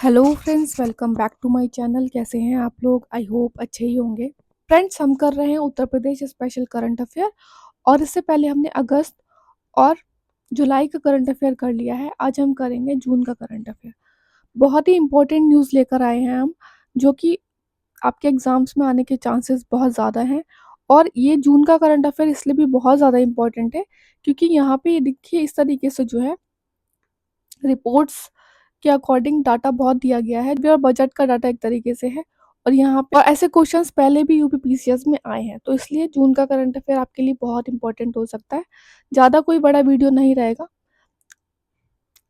Hello friends, welcome back to my channel. कैसे हैं आप लोग? आई होप अच्छे ही होंगे। फ्रेंड्स, हम कर रहे हैं Uttar Pradesh special current affair और इससे पहले हमने अगस्त और जुलाई का करंट अफेयर कर लिया है। आज हम करेंगे जून का करंट अफेयर। बहुत ही इंपॉर्टेंट न्यूज़ लेकर आए हैं हम, जो कि आपके एग्जाम्स में आने के चांसेस बहुत ज़्यादा हैं। और ये जून का करंट अफेयर इसलिए भी बहुत ज़्यादा इंपॉर्टेंट है क्योंकि यहाँ पे ये देखिए इस तरीके से जो है रिपोर्ट्स के अकॉर्डिंग डाटा बहुत दिया गया है और बजट का डाटा एक तरीके से है। और यहाँ पे और ऐसे क्वेश्चंस पहले भी यूपीपीसीएस में आए हैं, तो इसलिए जून का करंट अफेयर आपके लिए बहुत इंपॉर्टेंट हो सकता है। ज़्यादा कोई बड़ा वीडियो नहीं रहेगा,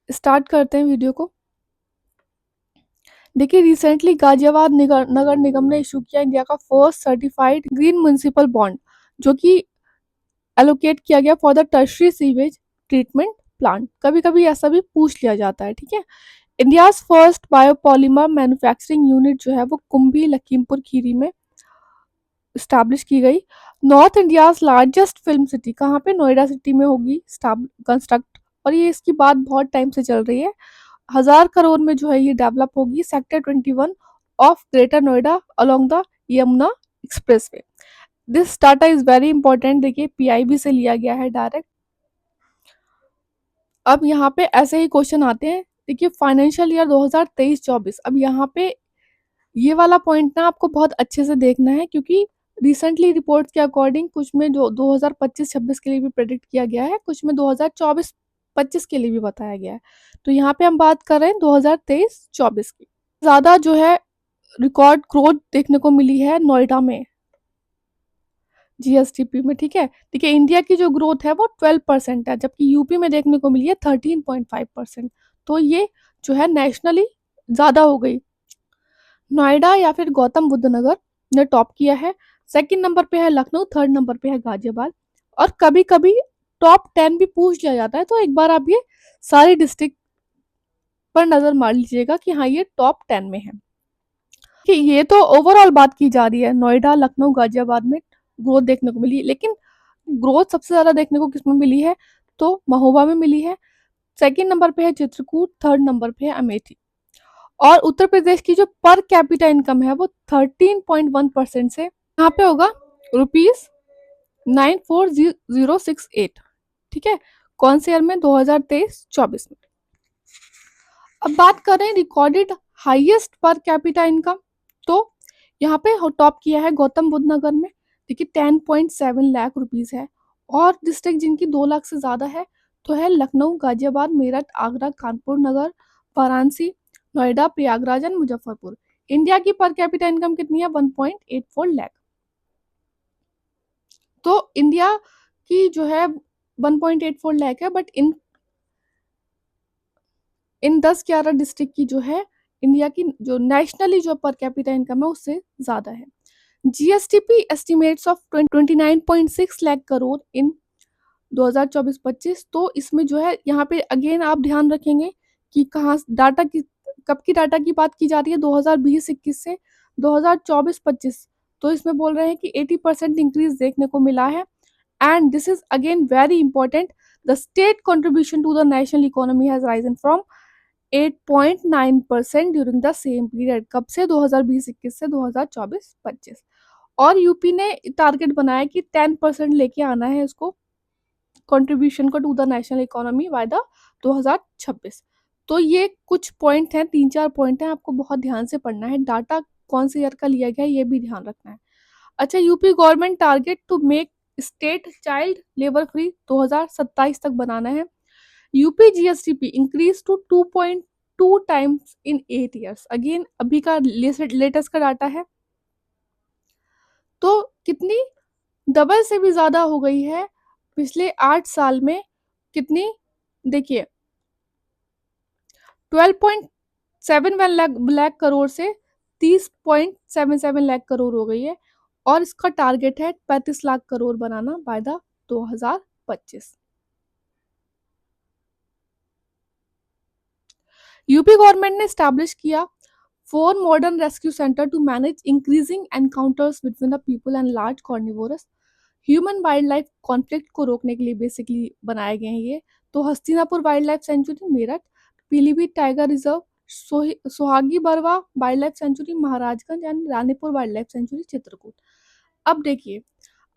स्टार्ट करते हैं वीडियो को। देखिए, रिसेंटली गाजियाबाद नगर निगम ने इशू किया इंडिया का first certified green municipal bond, जो कि एलोकेट किया गया for the tertiary sewage treatment plant. कभी कभी ऐसा भी पूछ लिया जाता है, ठीक है। India's first biopolymer manufacturing unit जो है वो कुंभी लखीमपुर खीरी में स्टैब्लिश की गई। North India's largest film city कहाँ पे? नोएडा सिटी में होगी कंस्ट्रक्ट। और ये इसकी बात बहुत टाइम से चल रही है। 1000 करोड़ में जो है ये डेवलप होगी sector 21 of greater Noida along the Yamuna expressway. This data is very important. देखिए, पीआईबी से लिया गया है डायरेक्ट। अब यहाँ पे ऐसे ही क्वेश्चन आते हैं। देखिए, फाइनेंशियल ईयर 2023-24। अब यहाँ पे ये वाला पॉइंट ना आपको बहुत अच्छे से देखना है क्योंकि रिसेंटली रिपोर्ट्स के अकॉर्डिंग कुछ में जो 2025-26 के लिए भी प्रेडिक्ट किया गया है, कुछ में 2024-25 के लिए भी बताया गया है। तो यहाँ पे हम बात कर रहे हैं 2023-24 की। ज़्यादा जो है रिकॉर्ड ग्रोथ देखने को मिली है नोएडा में, जीएसटीपी में, ठीक है। देखिए, इंडिया की जो ग्रोथ है वो 12% है, जबकि यूपी में देखने को मिली है 13.5%। तो ये जो है नेशनली ज़्यादा हो गई। नोएडा या फिर गौतम बुद्ध नगर ने टॉप किया है। सेकंड नंबर पे है लखनऊ, थर्ड नंबर पे है गाजियाबाद। और कभी कभी टॉप 10 भी पूछ लिया जाता है, तो एक बार आप ये सारी डिस्ट्रिक्ट पर नजर मार लीजिएगा कि हाँ, ये टॉप 10 में है। कि ये तो ओवरऑल बात की जा रही है, नोएडा लखनऊ गाजियाबाद में ग्रोथ देखने को मिली, लेकिन ग्रोथ सबसे ज्यादा देखने को किसमें मिली है? तो महोबा में मिली है। सेकंड नंबर पे है चित्रकूट, थर्ड नंबर पे है अमेठी। और उत्तर प्रदेश की जो पर कैपिटा इनकम है वो 13.1% से यहाँ पे होगा ₹94068, ठीक है। कौन से ईयर में? 2023-24 में। अब बात करें recorded highest per capita income, तो यहाँ पे टॉप किया है गौतम बुद्ध नगर में। देखिए, 10.7 लाख रुपीज है। और डिस्ट्रिक्ट जिनकी 2 लाख से ज्यादा है तो है लखनऊ, गाजियाबाद, मेरठ, आगरा, कानपुर नगर, वाराणसी, नोएडा, प्रयागराज एंड मुजफ्फरपुर। इंडिया की पर कैपिटा इनकम कितनी है? 1.84 लाख। तो इंडिया की जो है 1.84 लाख है, बट इन 10-11 डिस्ट्रिक्ट की जो है इंडिया की जो नेशनली जो पर कैपिटा इनकम है उससे ज्यादा है। GSTP estimates of 29.6 lakh crore इन 2024-25। तो इसमें जो है यहाँ पे अगेन आप ध्यान रखेंगे कि कहाँ डाटा की कब की डाटा की बात की जा रही है? 2020-21 से 2024-25। तो इसमें बोल रहे हैं कि 80% इंक्रीज देखने को मिला है। And this is again very important, the state contribution to the national economy has risen from 8.9% during the same period. कब से? 2020-21 से 2024-25। और यूपी ने टारगेट बनाया कि 10% लेके आना है इसको, कंट्रीब्यूशन को to the national economy by the 2026। तो ये कुछ पॉइंट हैं, 3-4 पॉइंट हैं, आपको बहुत ध्यान से पढ़ना है। डाटा कौन से ईयर का लिया गया है ये भी ध्यान रखना है। अच्छा, UP government target to make state child labour free 2027 तक बनाना है। UP GSTP increase to 2.2 times in 8 years. Again अभी का लेटेस्ट का डाटा है, तो कितनी डबल से भी ज्यादा हो गई है पिछले 8 साल में। कितनी? देखिए, 12.71 लाख करोड़ से 30.77 लाख करोड़ हो गई है। और इसका टारगेट है 35 लाख करोड़ बनाना बाय द 2025। यूपी गवर्नमेंट ने स्टैब्लिश किया 4 modern rescue centre to manage increasing encounters between the people and large carnivorous human wildlife conflict को रोकने के लिए बेसिकली बनाए गए हैं ये। तो हस्तिनापुर वाइल्ड लाइफ century Meerut, Pilibhit tiger reserve Sohagi Barwa wild लाइफ century Maharajganj and Ranipur wild लाइफ सेंचुरी चित्रकूट। अब देखिए,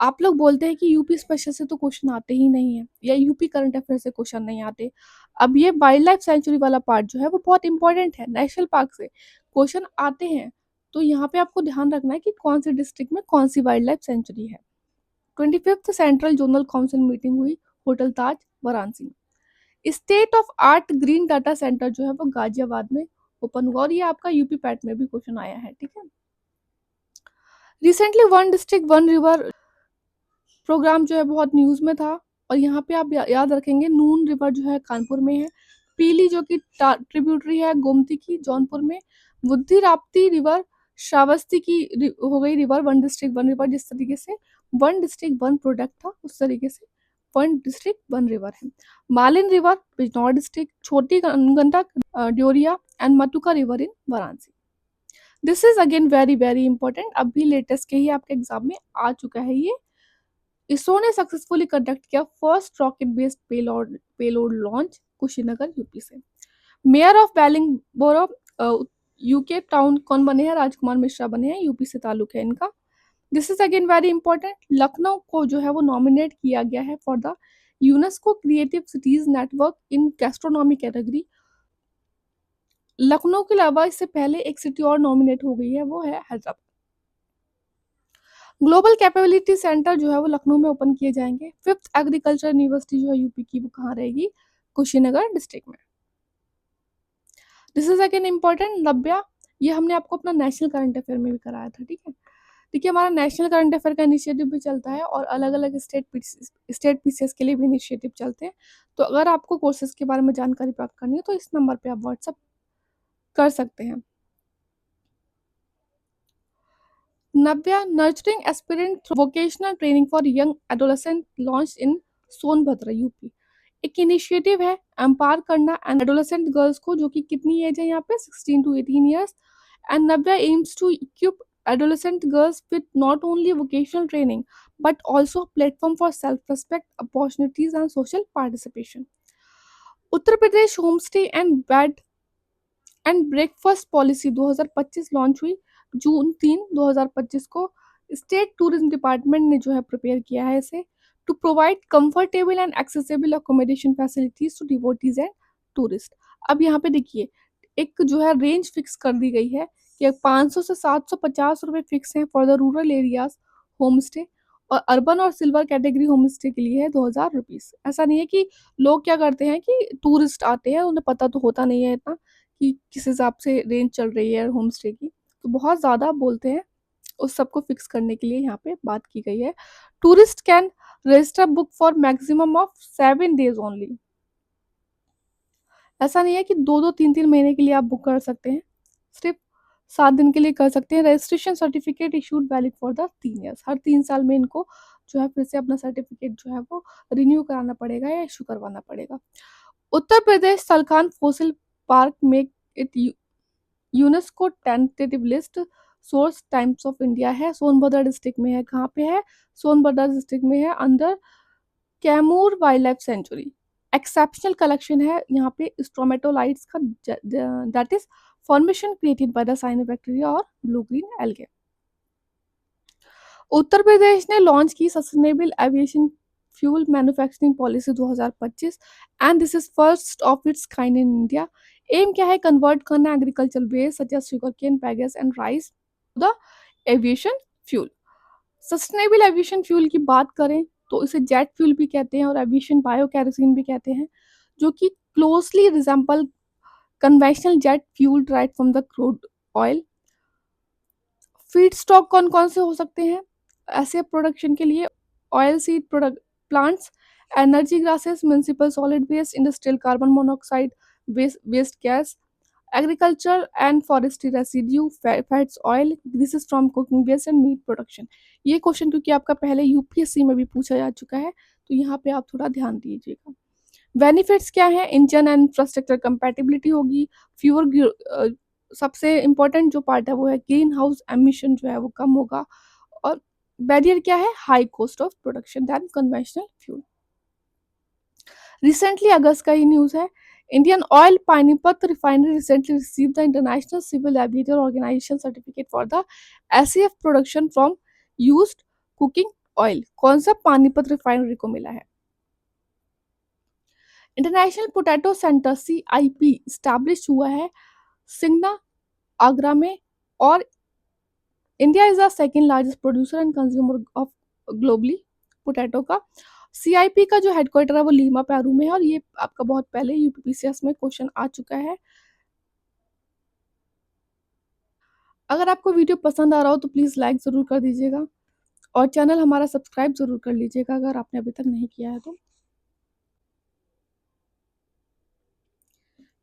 आप लोग बोलते हैं कि यूपी स्पेशल से तो क्वेश्चन आते ही नहीं है या यूपी करंट अफेयर से क्वेश्चन नहीं आते। अब ये वाइल्ड लाइफ सेंचुरी वाला पार्ट जो है वो बहुत इंपॉर्टेंट है, नेशनल पार्क से क्वेश्चन आते हैं। तो यहाँ पे आपको ध्यान रखना है कि कौन सी डिस्ट्रिक्ट में कौन सी वाइल्ड लाइफ सेंचुरी है। 25th central zonal council meeting हुई होटल ताज वाराणसी में। State of art green data centre जो है वो गाजियाबाद में ओपन हुआ और ये आपका यूपी पैट में भी क्वेश्चन आया है, ठीक है। Recently one district one river programme जो है बहुत न्यूज़ में था और यहाँ पे आप याद रखेंगे नून रिवर जो है कानपुर में है, पीली जो कि ट्रिब्यूटरी है गोमती की जौनपुर में, बुद्धि राप्ती रिवर श्रावस्ती की हो गई river, one district one river. जिस तरीके से वन डिस्ट्रिक्ट वन प्रोडक्ट था उस तरीके से वन डिस्ट्रिक्ट वन रिवर है। मालिन river Bijnor district, Chhoti Gandak Deoria and Matuka river in Varanasi. This is again very very important, अभी लेटेस्ट के ही आपके एग्जाम में आ चुका है ये। इसरो ने सक्सेसफुली कंडक्ट किया first rocket based payload launch Kushinagar UP से। मेयर ऑफ बेलिंगबोरो यूके टाउन कौन बने हैं? राजकुमार मिश्रा बने हैं, यूपी से ताल्लुक है इनका। This is again very important, Lucknow को जो है वो नॉमिनेट किया गया है for the UNESCO creative cities network in gastronomy category. Lucknow के अलावा इससे पहले एक सिटी और नॉमिनेट हो गई है, वो है हैदराबाद। ग्लोबल कैपेबिलिटी सेंटर जो है वो लखनऊ में ओपन किए जाएंगे। 5th एग्रीकल्चर यूनिवर्सिटी जो है यूपी की वो कहाँ रहेगी? कुशीनगर डिस्ट्रिक्ट में। दिस इज अगेन इम्पोर्टेंट, नव्या, ये हमने आपको अपना नेशनल करंट अफेयर में भी कराया था, ठीक है। देखिए हमारा नेशनल करंट अफेयर का इनिशिएटिव भी चलता है और अलग अलग स्टेट पीसीएस के लिए भी इनिशिएटिव चलते हैं। तो अगर आपको कोर्सेज के बारे में जानकारी प्राप्त करनी है तो इस नंबर पे आप व्हाट्सअप कर सकते हैं। Navya nurturing aspirant vocational training for young adolescent launch in Sonbhadra UP. एक इनिशिएटिव है एम्पावर करना एंड एडोलेसेंट गर्ल्स को, जो कि कितनी एज है यहाँ पे 16 to 18 years. And Navya aims to equip adolescent girls with not only vocational training but also a platform for self-respect, opportunities and social participation. Uttar Pradesh homestay and bed and breakfast policy 2025 launch हुई जून 3, 2025 को। State tourism department ने जो है prepare किया है इसे to provide comfortable and accessible accommodation facilities to devotees and tourist. अब यहाँ पे देखिए एक जो है रेंज फिक्स कर दी गई है कि 500 से 750 रुपये फिक्स हैं for the rural areas home stay, और अर्बन और सिल्वर कैटेगरी होम स्टे के लिए है 2000 रुपीज़। ऐसा नहीं है कि लोग क्या करते हैं कि टूरिस्ट आते हैं उन्हें पता तो होता नहीं है इतना कि किस हिसाब से रेंज चल रही है होम स्टे की, तो बहुत ज़्यादा बोलते हैं। उस सबको फिक्स करने के लिए यहाँ पे बात की गई है। Tourist can register book for maximum of 7 days only. ऐसा नहीं है कि 2-2 3-3 महीने के लिए आप बुक कर सकते हैं, सिर्फ 7 दिन के लिए कर सकते हैं। Registration certificate issued valid for the 3 years. हर 3 साल में इनको जो है फिर से अपना सर्टिफिकेट जो है वो रिन्यू कराना पड़ेगा या इशू करवाना पड़ेगा। Uttar Pradesh Salkhan fossil park make it UNESCO tentative list source Times of India है, सोनभद्र डिस्ट्रिक्ट में है। कहाँ पे है? सोनभद्र डिस्ट्रिक्ट में है, अंडर कैमूर वाइल्ड लाइफ सेंचुरी। एक्सेप्शनल कलेक्शन है यहाँ पे स्ट्रोमेटोलाइट्स का, that is formation created by the cyanobacteria और blue green algae. Uttar Pradesh ने लॉन्च की sustainable aviation fuel manufacturing policy 2025 and this is first of its kind in India. Aim क्या है? कन्वर्ट करना agriculture waste such as sugar cane, bagasse and rice the aviation fuel. Sustainable aviation fuel की बात करें तो इसे jet fuel भी कहते हैं और एविएशन बायो कैरोसिन भी कहते हैं, जो कि closely resemble conventional jet fuel right from the crude oil. Feed stock कौन कौन से हो सकते हैं ऐसे प्रोडक्शन के लिए? Oil seed product plants, energy grasses, municipal solid waste, industrial carbon monoxide waste gas, agriculture and forestry residue, fats oil, this is from cooking waste and meat production. ये क्वेश्चन क्योंकि आपका पहले यूपीएससी में भी पूछा जा चुका है तो यहाँ पे आप थोड़ा ध्यान दीजिएगा। बेनिफिट्स क्या है? इंजन एंड इंफ्रास्ट्रक्चर कंपैटिबिलिटी होगी, फ्यूअर, सबसे इम्पोर्टेंट जो पार्ट है वो है ग्रीन हाउस एमिशन जो है वो कम होगा, और बैरियर क्या है? High cost of production than conventional fuel. Recently अगस्त का ही न्यूज़ है, Indian Oil Panipat Refinery recently received the International Civil Aviation Organization certificate for the SAF production from used cooking oil. कौन सा पानीपत रिफाइनरी को मिला है? International potato centre CIP establish हुआ है सिंगना आगरा में, और India is the second largest producer and consumer of globally potato का। CIP का जो हेडक्वार्टर है वो लीमा पेरू में है, और ये आपका बहुत पहले यूपीपीसीएस में क्वेश्चन आ चुका है। अगर आपको वीडियो पसंद आ रहा हो तो प्लीज़ लाइक ज़रूर कर दीजिएगा, और चैनल हमारा सब्सक्राइब ज़रूर कर लीजिएगा अगर आपने अभी तक नहीं किया है तो।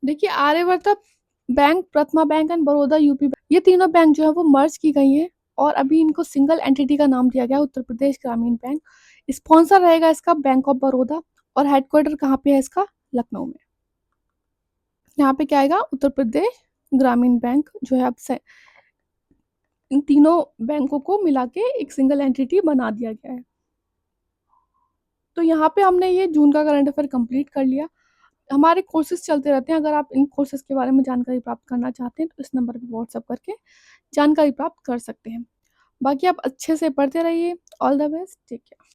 देखिए, Aryavart bank, Prathama bank and Baroda UP bank, ये तीनों बैंक जो है वो मर्ज की गई हैं, और अभी इनको सिंगल एंटिटी का नाम दिया गया है, उत्तर प्रदेश ग्रामीण बैंक। स्पॉन्सर रहेगा इसका बैंक ऑफ बड़ौदा, और हेडक्वार्टर कहाँ पे है इसका? लखनऊ में। यहाँ पे क्या आएगा? उत्तर प्रदेश ग्रामीण बैंक जो है अब से इन तीनों बैंकों को मिला के एक सिंगल एंटिटी बना दिया गया है। तो यहाँ पे हमने ये जून का करंट अफेयर कंप्लीट कर लिया। हमारे कोर्सेज चलते रहते हैं, अगर आप इन कोर्सेज के बारे में जानकारी प्राप्त करना चाहते हैं तो इस नंबर पे व्हाट्सएप करके जानकारी प्राप्त कर सकते हैं। बाकी आप अच्छे से पढ़ते रहिए। All the best, take care.